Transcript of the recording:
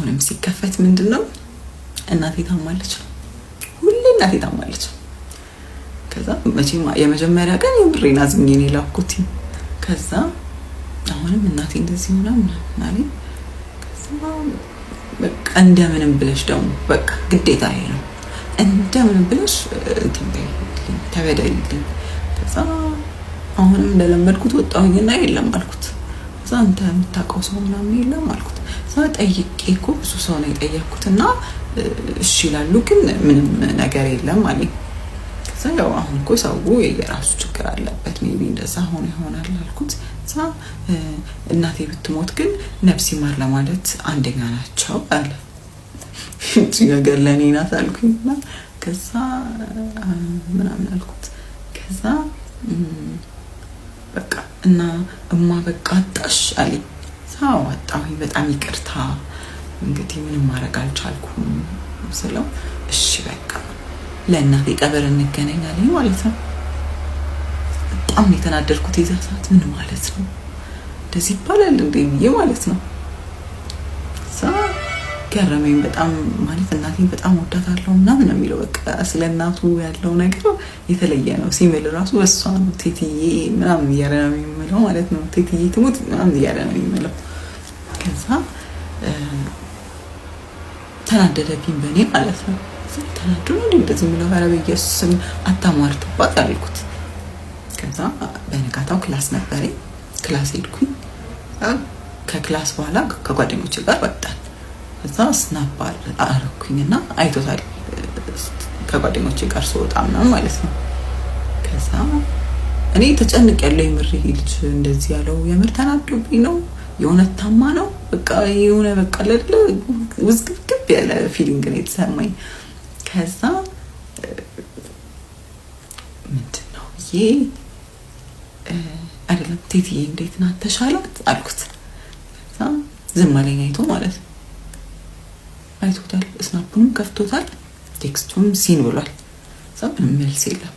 አሁንም ሲከፈት ምንድነው እናቴ ታማለች ሁሌ እናቴ ታማለች ከዛ መቼም የመጀመሪያ ቀን ብሬን አዝኜ ነው ላኩት ከዛ አሁንም እናቴ እንደዚህ ሆና ማለት ከዛ በቃ እንደምንም ብለሽ ደግሞ በቃ ግዴታ ይሄ ነው እንደምንም ብለሽ ተበደልልኝ ከዛ አሁንም እንደለመድኩት ወጣሁኝና የለም አልኩት ከዛ አንተ የምታውቀው ሰው ምናምን የለም አልኩት ከዛ ጠይቄ እኮ ብዙ ሰው ነው የጠየቅኩትና እሺ ይላሉ ግን ምንም ነገር የለም አለኝ ከዛ ያው አሁን እኮ ሰው የራሱ ችግር አለበት ሜቢ እንደዛ ሆነ ይሆናል አልኩት ከዛ እናቴ ብትሞት ግን ነፍስ ይማር ለማለት አንደኛ ናቸው አለ እቺ ነገር ለኔ ናት አልኩኝና ከዛ ምናምን አልኩት ከዛ በቃ እና እማ በቃ አጣሽ አለኝ ሳው አጣሁኝ በጣም ይቅርታ እንግዲህ ምንም ማድረግ አልቻልኩም ስለው እሺ በቃ ለእናቴ ቀብር እንገናኛለን ማለት ነው በጣም የተናደድኩት የዛ ሰዓት ምን ማለት ነው እንደዚህ ይባላል እንዴ ማለት ነው ገረመኝ በጣም ማለት እናቴን በጣም ወዳታለሁ ምናምን ነው የሚለው በቃ ስለ እናቱ ያለው ነገር የተለየ ነው ሲምል ራሱ እሷ ነው ቴቲዬ ምናምን እያለ ነው የሚለው ማለት ነው ቴቲዬ ትሙት ምናምን እያለ ነው የሚለው ከዛ ተናደደብኝ በኔ ማለት ነው ተናደዱ እንደዚህ የሚለው በኢየሱስም አታማርቱባት አልኩት ከዛ በነጋታው ክላስ ነበረኝ ክላስ ሄድኩኝ ከክላስ በኋላ ከጓደኞቼ ጋር ወጣን ከዛ ስናፕ አረኩኝና አይቶታል ከጓደኞቼ ጋር ስወጣ ምናምን ማለት ነው ከዛ እኔ ተጨንቅ ያለው የምር ልጅ እንደዚህ ያለው የምር ተናዶብኝ ነው የሆነ ታማ ነው በቃ የሆነ በቃ ለለ ውዝግብግብ ያለ ፊሊንግ ነው የተሰማኝ ከዛ ምንድነው አይደለም ቴቲዬ እንዴት ናት ተሻላት አልኩት ከዛ ዝም አለኝ አይቶ ማለት ነው አይቶታል ስናፑንም ከፍቶታል ቴክስቱም ሲን ብሏል ሰው ምንም መልስ የለም